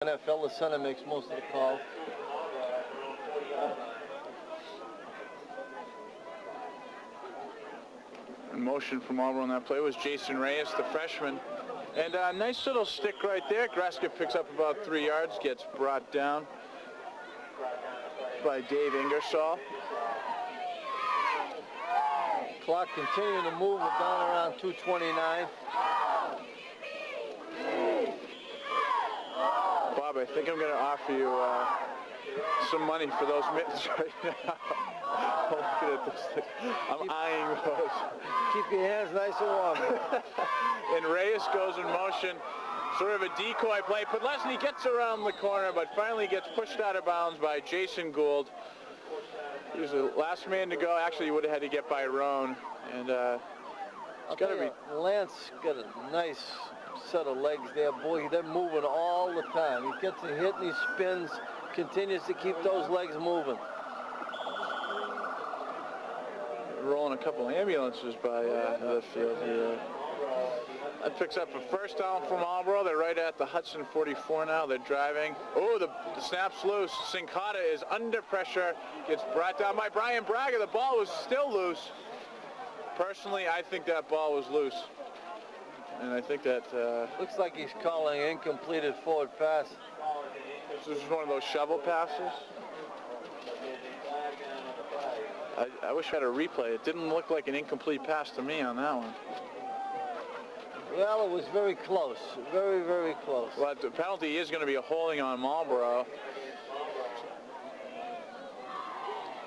NFL, the center makes most of the calls. In motion from Marlboro on that play was Jason Reyes, the freshman. And a nice little stick right there. Greska picks up about 3 yards, gets brought down by Dave Ingersoll. Clock continuing to move down around 2:29. Bob, I think I'm going to offer you some money for those mittens right now. Looking at this thing. I'm eyeing those. Keep your hands nice and warm. And Reyes goes in motion. Sort of a decoy play. Podlesny gets around the corner, but finally gets pushed out of bounds by Jason Gould. He was the last man to go. Actually, he would have had to get by Roan. And it's got to be... Lance got a nice set of legs there. Boy, they're moving all the time. He gets a hit and he spins, continues to keep those legs moving. Rolling a couple ambulances by the field here. That picks up a first down from Marlboro. They're right at the Hudson 44 now. They're driving. Oh, the snap's loose. Sincata is under pressure. Gets brought down by Brian Braga. The ball was still loose. Personally, I think that ball was loose. And I think that... looks like he's calling incompleted forward pass. This is one of those shovel passes. I wish I had a replay. It didn't look like an incomplete pass to me on that one. Well, it was very close. Very, very close. Well, the penalty is going to be a holding on Marlboro.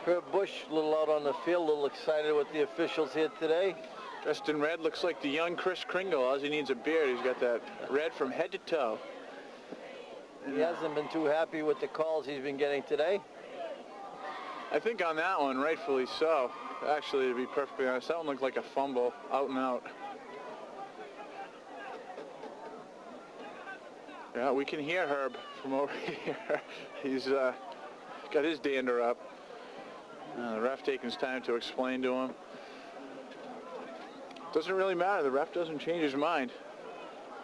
Herb Bush, a little out on the field, a little excited with the officials here today. Dressed in red, looks like the young Chris Kringle. All he needs a beard. He's got that red from head to toe. He hasn't been too happy with the calls he's been getting today. I think on that one, rightfully so. Actually, to be perfectly honest, that one looked like a fumble, out and out. Yeah, we can hear Herb from over here. He's got his dander up. The ref taking his time to explain to him. Doesn't really matter. The ref doesn't change his mind.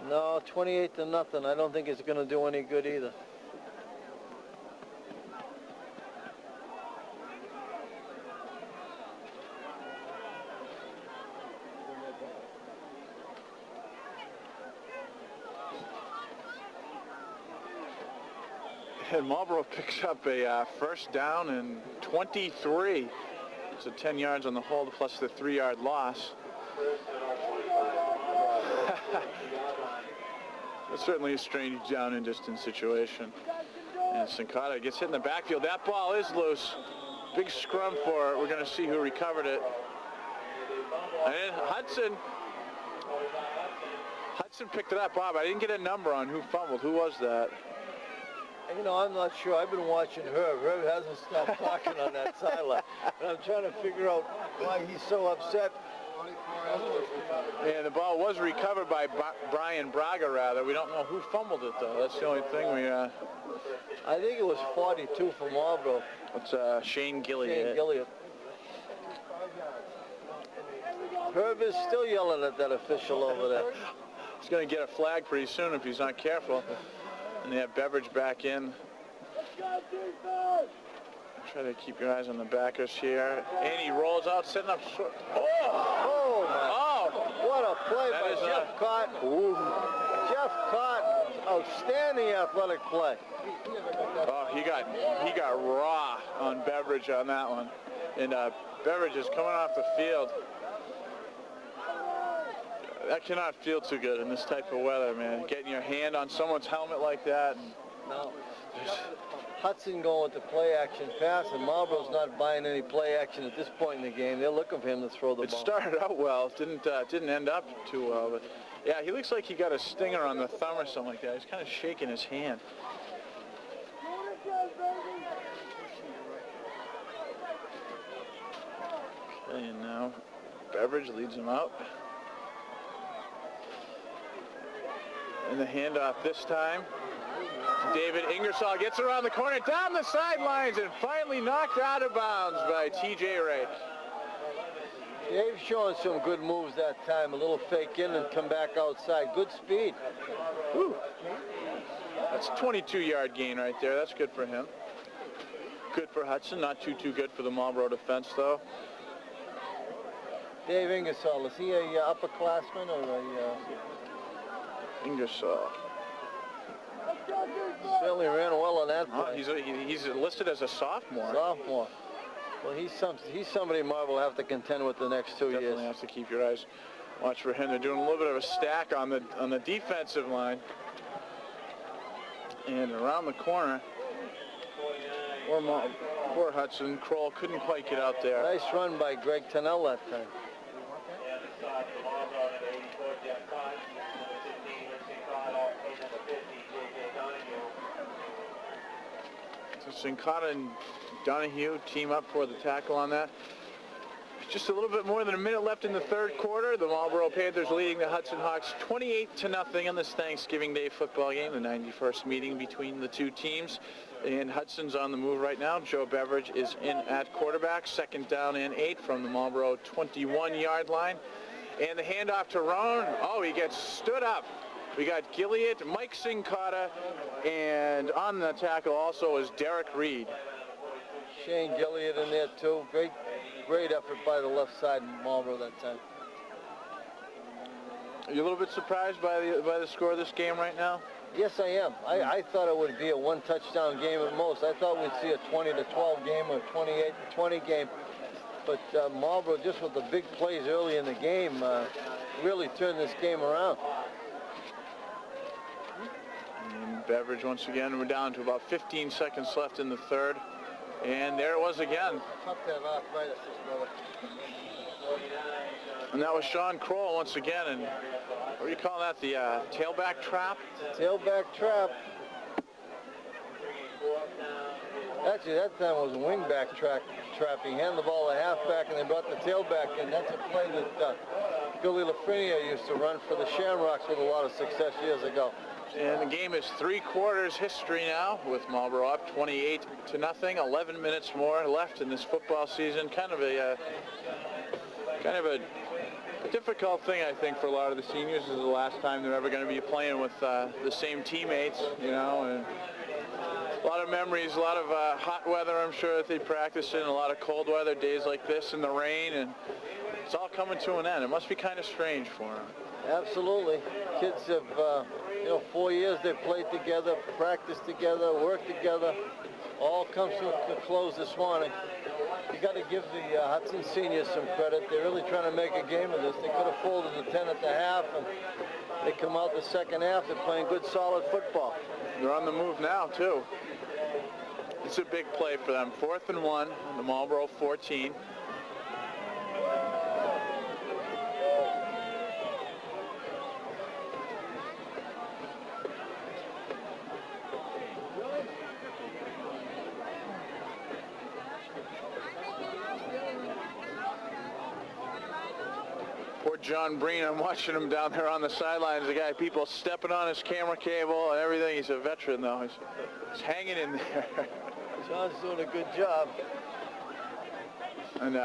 No, 28-0. I don't think it's going to do any good either. And Marlboro picks up a first down and 23. So 10 yards on the hold plus the 3-yard loss. It's certainly a strange down and distance situation. And Sincata gets hit in the backfield. That ball is loose. Big scrum for it. We're going to see who recovered it. And Hudson picked it up. Bob, I didn't get a number on who fumbled. Who was that? You know, I'm not sure. I've been watching Herb. Herb hasn't stopped talking on that sideline. And I'm trying to figure out why he's so upset. Yeah, the ball was recovered by Brian Braga, rather. We don't know who fumbled it, though. That's the only thing we... I think it was 42 for Marlboro. It's Shane Gilliard. Shane Gilliard. Herb is still yelling at that official over there. He's going to get a flag pretty soon if he's not careful. And they have Beveridge back in. Try to keep your eyes on the backers here. And he rolls out, setting up short. Oh, man. Oh! What a play by Jeff Cott. Jeff Cott, outstanding athletic play. Oh, he got raw on Beveridge on that one. And Beveridge is coming off the field. That cannot feel too good in this type of weather, man. Getting your hand on someone's helmet like that. No. Hudson going with the play action pass, and Marlboro's not buying any play action at this point in the game. They're looking for him to throw the ball. It started out well. Didn't end up too well. But yeah, he looks like he got a stinger on the thumb or something like that. He's kind of shaking his hand. Okay, and now Beveridge leads him out. And the handoff this time. David Ingersoll gets around the corner, down the sidelines, and finally knocked out of bounds by T.J. Ray. Dave's showing some good moves that time. A little fake in and come back outside. Good speed. Woo. That's a 22-yard gain right there. That's good for him. Good for Hudson. Not too good for the Marlboro defense, though. Dave Ingersoll, is he a upperclassman or a... Ingersoll. Certainly ran well on that play. He's listed as a sophomore. Sophomore. Well, he's somebody Marlboro will have to contend with the next 2 years. Definitely have to keep your eyes watch for him. They're doing a little bit of a stack on the defensive line. And around the corner, poor Hudson. Kroll couldn't quite get out there. Nice run by Greg Tennell that time. So Sincata and Donahue team up for the tackle on that. Just a little bit more than a minute left in the third quarter. The Marlboro Panthers leading the Hudson Hawks 28-0 on this Thanksgiving Day football game, the 91st meeting between the two teams. And Hudson's on the move right now. Joe Beveridge is in at quarterback. 2nd down and 8 from the Marlboro 21-yard line. And the handoff to Roan. Oh, he gets stood up. We got Gilliard, Mike Sincata, and on the tackle also is Derek Reed. Shane Gilliard in there too. Great effort by the left side in Marlboro that time. Are you a little bit surprised by the score of this game right now? Yes, I am. I thought it would be a one-touchdown game at most. I thought we'd see a 20-12 game or 28-20 game. But Marlboro, just with the big plays early in the game, really turned this game around. And Beveridge once again, we're down to about 15 seconds left in the third. And there it was again. Cut that arthritis, brother. And that was Sean Kroll once again. And what do you call that? The tailback trap? Tailback trap. Actually, that time was a wingback trap. He handed the ball to halfback, and they brought the tailback in. That's a play that Billy Lafreniere used to run for the Shamrocks with a lot of success years ago. And the game is 3/4 history now, with Marlboro up 28-0. 11 minutes more left in this football season. Kind of a difficult thing, I think, for a lot of the seniors. This is the last time they're ever going to be playing with the same teammates, you know. And a lot of memories, a lot of hot weather, I'm sure, that they practice in, a lot of cold weather, days like this in the rain, and it's all coming to an end. It must be kind of strange for them. Absolutely. Kids have, 4 years they've played together, practiced together, worked together. All comes to a close this morning. You got to give the Hudson seniors some credit. They're really trying to make a game of this. They could have folded the 10 at the half, and they come out the second half. They're playing good, solid football. They're on the move now, too. It's a big play for them. 4th and 1 on the Marlboro 14. Poor John Breen, I'm watching him down there on the sidelines. The guy, people stepping on his camera cable and everything. He's a veteran, though. He's hanging in there. John's doing a good job. And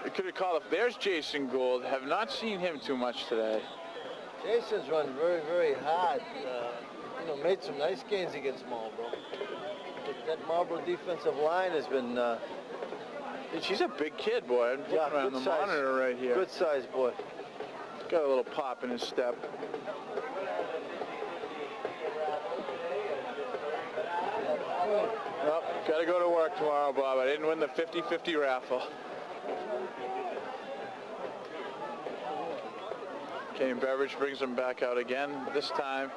it could have called up. There's Jason Gould. Have not seen him too much today. Jason's run very, very hard. Made some nice gains against Marlboro. But that Marlboro defensive line has been... She's a big kid, boy. I'm looking around the monitor right here. Good size boy. Got a little pop in his step. Well, got to go to work tomorrow, Bob. I didn't win the 50-50 raffle. Okay, and Beveridge brings him back out again. This time,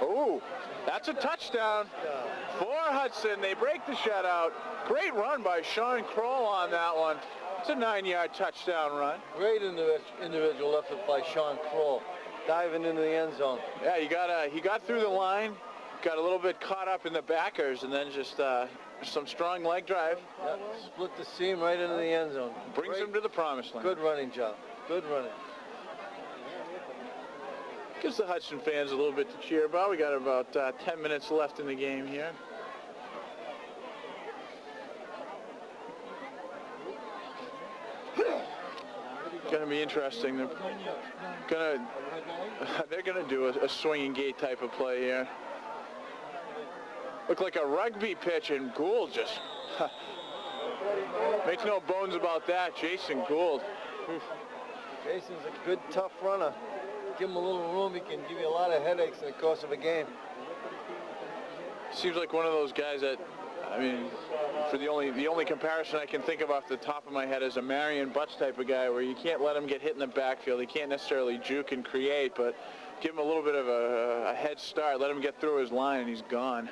oh, that's a touchdown for Hudson. They break the shutout. Great run by Sean Kroll on that one. It's a 9-yard touchdown run. Great individual effort by Sean Kroll, diving into the end zone. Yeah, he got through the line, got a little bit caught up in the backers, and then just some strong leg drive. Yeah, split the seam right into the end zone. Brings him to the promised land. Good running job. Good running. Gives the Hudson fans a little bit to cheer about. We got about 10 minutes left in the game here. Going to be interesting. They're going to do a swinging gate type of play here. Looked like a rugby pitch, and Gould just makes no bones about that. Jason Gould. Oof. Jason's a good, tough runner. Give him a little room, he can give you a lot of headaches in the course of a game. Seems like one of those guys that, I mean, for the only comparison I can think of off the top of my head is a Marion Butts type of guy, where you can't let him get hit in the backfield. He can't necessarily juke and create, but give him a little bit of a head start. Let him get through his line, and he's gone.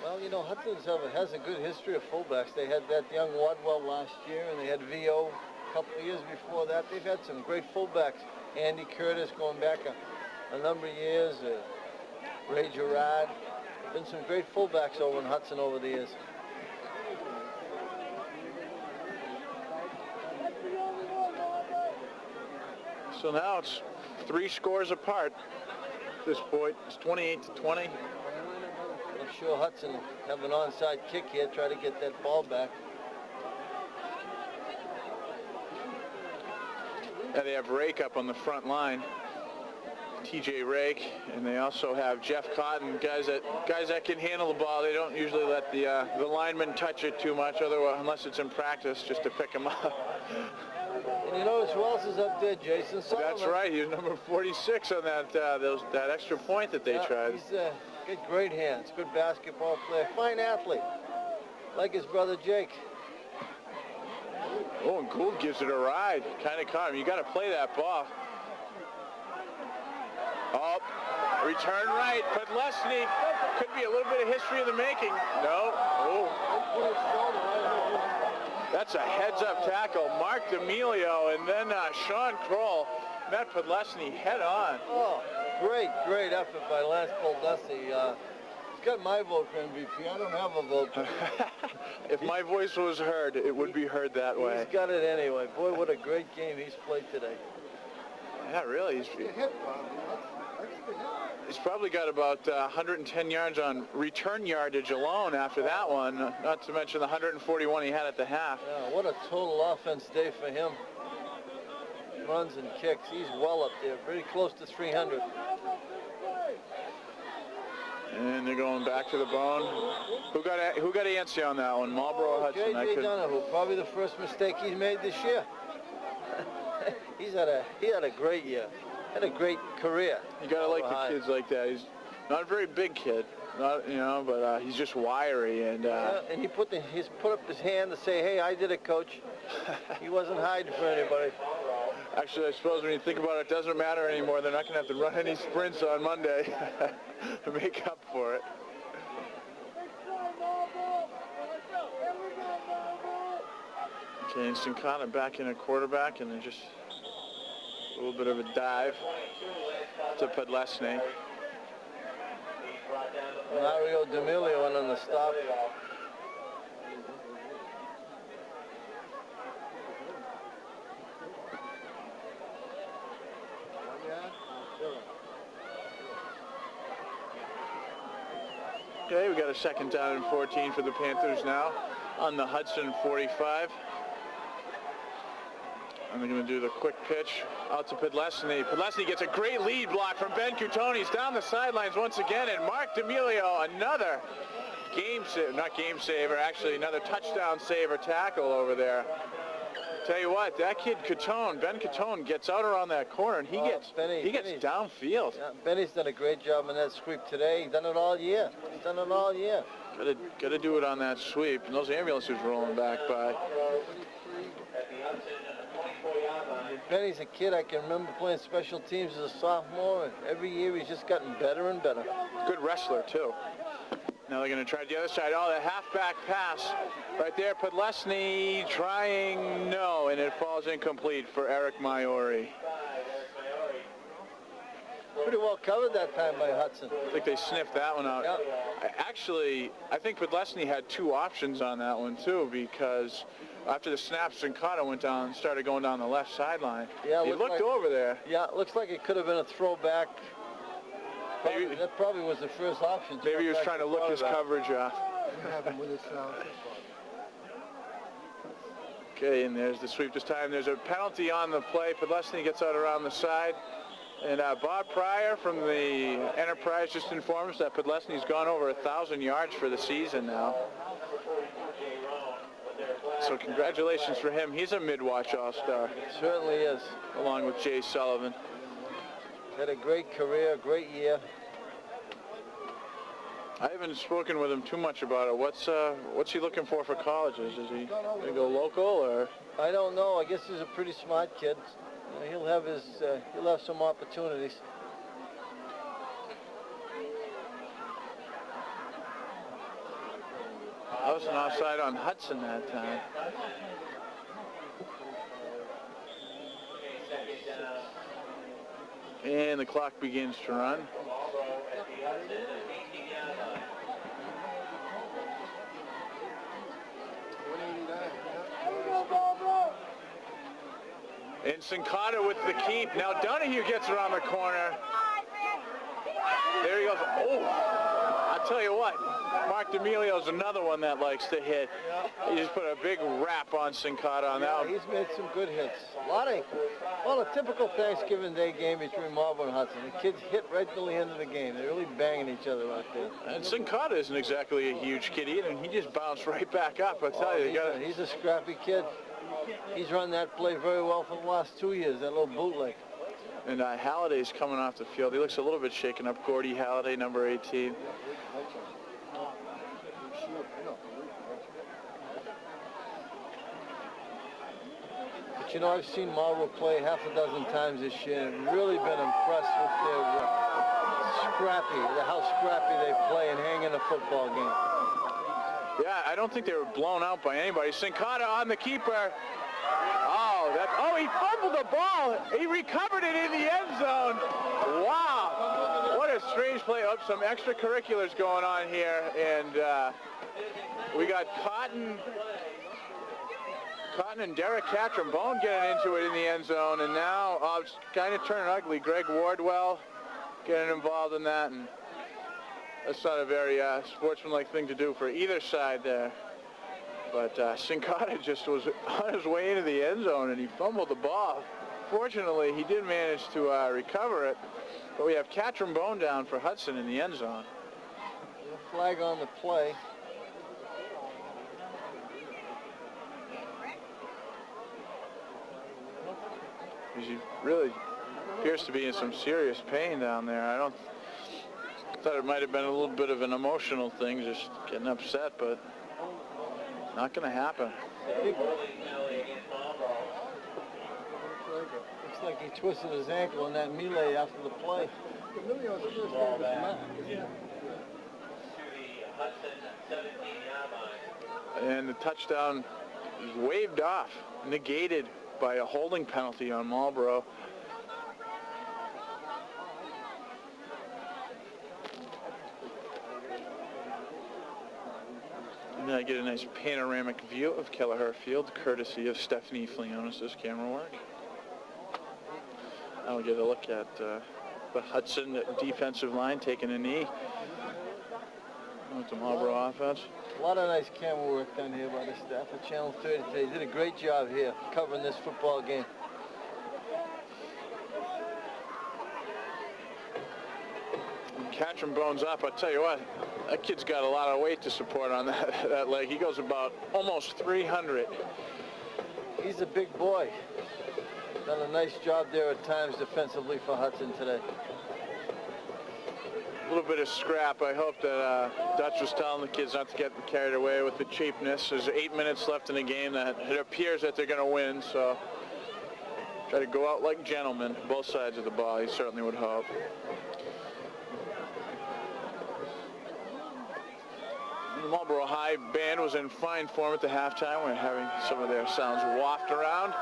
Well, you know, Hudson has a good history of fullbacks. They had that young Wadwell last year, and they had V.O. a couple of years before that. They've had some great fullbacks. Andy Curtis going back a number of years. Ray Gerard. Been some great fullbacks over in Hudson over the years. So now it's 3 scores apart at this point. It's 28-20. I'm sure Hudson will have an onside kick here, try to get that ball back. Yeah, they have Rake up on the front line, T.J. Rake, and they also have Jeff Cotton, guys that can handle the ball. They don't usually let the linemen touch it too much, otherwise, unless it's in practice, just to pick them up. And you notice who else is up there, Jason Sullivan. That's right. He's number 46 on that extra point that they tried. He's got great hands, good basketball player, fine athlete, like his brother Jake. Oh, and Gould gives it a ride. Kind of caught him. You got to play that ball. Oh, return right. Podlesny. Could be a little bit of history in the making. No. Oh. That's a heads-up tackle. Mark D'Amelio and then Sean Kroll met Podlesny head on. Oh, great effort by Lance Podlesny. He's got my vote for MVP. I don't have a vote for him. If my voice was heard, it would be heard that way. He's got it anyway. Boy, what a great game he's played today. Yeah, really. He's probably got about 110 yards on return yardage alone after that one, not to mention the 141 he had at the half. Yeah, what a total offense day for him. Runs and kicks. He's well up there, pretty close to 300. And they're going back to the bone. Who got antsy on that one? Marlboro or Hudson? J.J. Donahue, probably the first mistake he's made this year. He had a great year. Had a great career. You gotta like the kids like that. He's not a very big kid, but he's just wiry and. Yeah, and he's put up his hand to say, "Hey, I did it, coach." He wasn't hiding for anybody. Actually, I suppose when you think about it, it doesn't matter anymore. They're not going to have to run any sprints on Monday to make up for it. Okay, and Sincana back in a quarterback, and then just a little bit of a dive to Podlesny. Mario D'Amelio went on the stop. Okay, we got a 2nd down and 14 for the Panthers now on the Hudson 45. And they're going to do the quick pitch out to Podlesny. Podlesny gets a great lead block from Ben Coutoni. He's down the sidelines once again, and Mark D'Amelio, another another touchdown saver tackle over there. Tell you what, that kid Ben Coutoni gets out around that corner, and he gets downfield. Yeah, Benny's done a great job in that sweep today. He's done it all year. Got to do it on that sweep, and those ambulances rolling back by. Benny's a kid I can remember playing special teams as a sophomore, and every year he's just gotten better and better. Good wrestler too. Now they're going to try the other side. Oh, the halfback pass right there. Podlesny trying, no, and it falls incomplete for Eric Maiori. Pretty well covered that time by Hudson. I think they sniffed that one out. Yep. I think Podlesny had 2 options on that one too, because after the snap, Sincana started going down the left sideline. Yeah, he looked over there. Yeah, it looks like it could have been a throwback. That probably was the first option. Maybe he was trying to look his coverage off. Okay, and there's the sweep this time. There's a penalty on the play. Podlesny gets out around the side. And Bob Pryor from the Enterprise just informed us that Podlesny's gone over 1,000 yards for the season now. So congratulations for him. He's a mid-watch all-star. Certainly is. Along with Jay Sullivan. Had a great career, great year. I haven't spoken with him too much about it. What's he looking for colleges? Is he going to go local or? I don't know. I guess he's a pretty smart kid. He'll have some opportunities. I was an offside on Hudson that time. And the clock begins to run. And Sincata with the keep. Now Donahue gets around the corner. There he goes. Oh, I'll tell you what. Mark D'Amelio's another one that likes to hit. He just put a big wrap on Sincata on that one. He's made some good hits. A typical Thanksgiving Day game between Marlboro and Hudson. The kids hit right till the end of the game. They're really banging each other out there. And Sincata isn't exactly a huge kid either, and he just bounced right back up. I tell you, he's a scrappy kid. He's run that play very well for the last 2 years, that little bootleg. And Halliday's coming off the field. He looks a little bit shaken up. Gordy Halliday, number 18. But you know, I've seen Marlboro play half a dozen times this year and really been impressed with their how scrappy they play and hang in a football game. Yeah, I don't think they were blown out by anybody. Sincata on the keeper. He fumbled the ball. He recovered it in the end zone. Wow. What a strange play. Oh, some extracurriculars going on here. And we got Cotton and Derek Catrambone getting into it in the end zone. And now it's kind of turning ugly. Greg Wardwell getting involved in that. And that's not a very sportsmanlike thing to do for either side there. But Sincata just was on his way into the end zone and he fumbled the ball. Fortunately, he did manage to recover it. But we have Catrambone down for Hudson in the end zone. Flag on the play. He really appears to be in some serious pain down there. I thought it might have been a little bit of an emotional thing, just getting upset, but not going to happen. Looks like he twisted his ankle in that melee after the play. And the touchdown is waved off, negated by a holding penalty on Marlboro. And I get a nice panoramic view of Kelleher Field, courtesy of Stephanie Flionis' camera work. I'll get a look at the Hudson defensive line taking a knee with the Marlboro offense. A lot of nice camera work done here by the staff at Channel 30 today. They did a great job here covering this football game. Catrambone's up. I tell you what, that kid's got a lot of weight to support on that leg. He goes about almost 300. He's a big boy. Done a nice job there at times defensively for Hudson today. A little bit of scrap. I hope that Dutch was telling the kids not to get carried away with the cheapness. There's 8 minutes left in the game that it appears that they're going to win, so try to go out like gentlemen, both sides of the ball. You certainly would hope. The Marlboro High band was in fine form at the halftime. We're having some of their sounds waft around.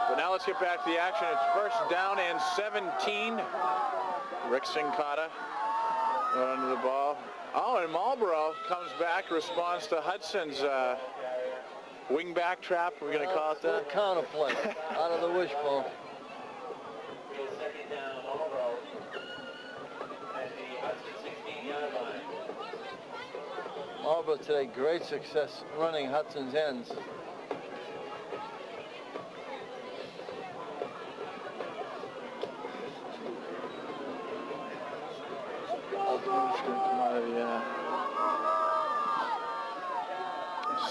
But now let's get back to the action. It's first down and 17. Rick Sincata under the ball. Oh, and Marlboro comes back, responds to Hudson's wing-back trap. We're going to call it that. Counter play out of the wishbone. Marlboro today, great success running Hudson's ends.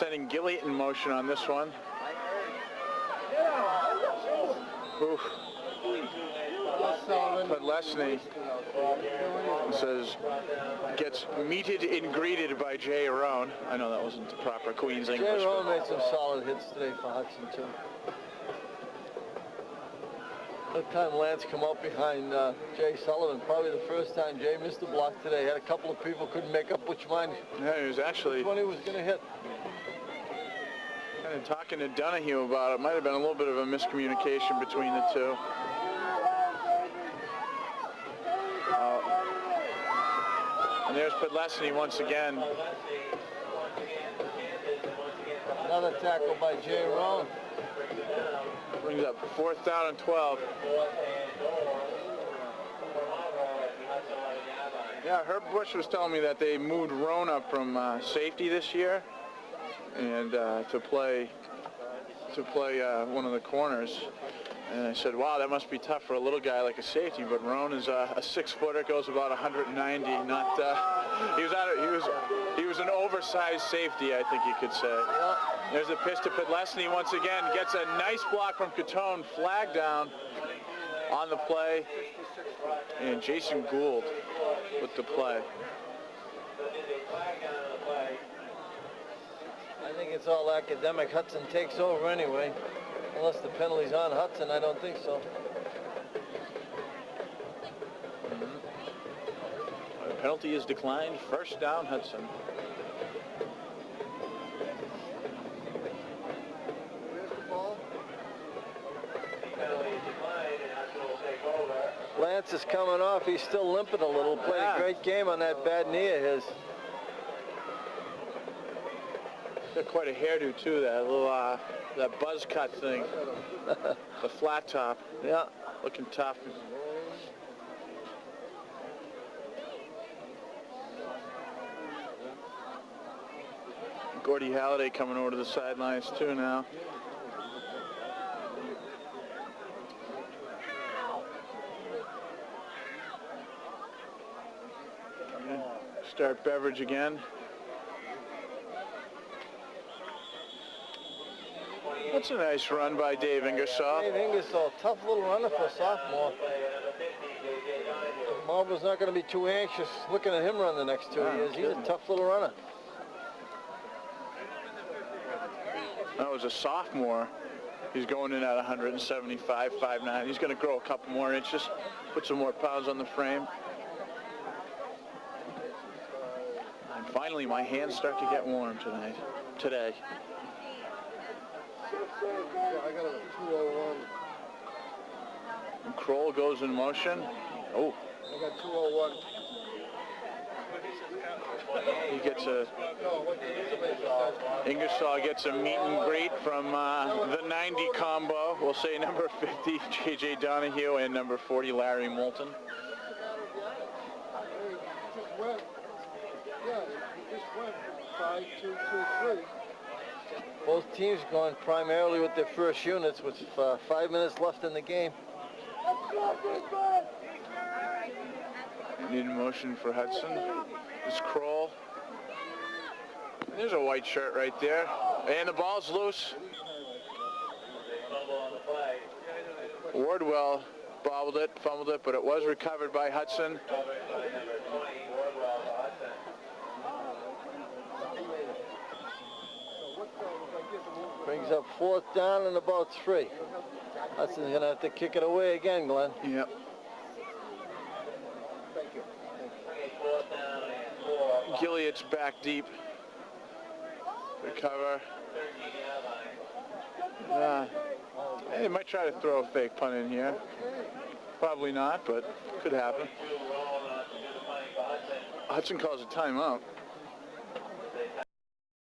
Sending Gilliott in motion on this one. Oof. But Lesney says, gets meted and greeted by Jay Roan. I know that wasn't the proper Queen's English. Jay Roan made some solid hits today for Hudson, too. That time Lance come up behind Jay Sullivan, probably the first time Jay missed a block today. Had a couple of people couldn't make up which one. Yeah, he was actually... Which one he was going to hit. Kind of talking to Donahue about it. Might have been a little bit of a miscommunication between the two. And there's Podlesny once again. Another tackle by Jay Roan. Brings up 4th down and 12. Yeah, Herb Bush was telling me that they moved Roan up from safety this year, and to play one of the corners. And I said, wow, that must be tough for a little guy like a safety. But Roan is a 6-footer, goes about 190. Not he was an oversized safety, I think you could say. There's a pitch to Podlesny once again. Gets a nice block from Catone. Flag down on the play. And Jason Gould with the play. I think it's all academic. Hudson takes over anyway. Unless the penalty's on Hudson, I don't think so. The penalty is declined. 1st down, Hudson. Lance is coming off. He's still limping a little. Played a great game on that bad knee of his. Got quite a hairdo too. That little that buzz cut thing. The flat top. Yeah. Looking tough. Gordy Halliday coming over to the sidelines too now. Start Beveridge again. That's a nice run by Dave Ingersoll. Dave Ingersoll, tough little runner for a sophomore. Marlboro's not going to be too anxious looking at him run the next 2 years. He's a tough little runner. That was a sophomore. He's going in at 175, 5'9". He's going to grow a couple more inches, put some more pounds on the frame. And finally, my hands start to get warm today. I got a 201. And Kroll goes in motion. Oh. I got 201. He gets Ingersoll gets a meet and greet from the 90 combo. We'll say number 50, J.J. Donahue, and number 40, Larry Moulton. Both teams going primarily with their first units with 5 minutes left in the game. Need motion for Hudson. It's Kroll. There's a white shirt right there. And the ball's loose. Wardwell bobbled it, fumbled it, but it was recovered by Hudson. Brings up 4th down and about 3. Hudson's going to have to kick it away again, Glenn. Yep. Gilliott's back deep. Recover. They might try to throw a fake punt in here. Probably not, but could happen. Hudson calls a timeout.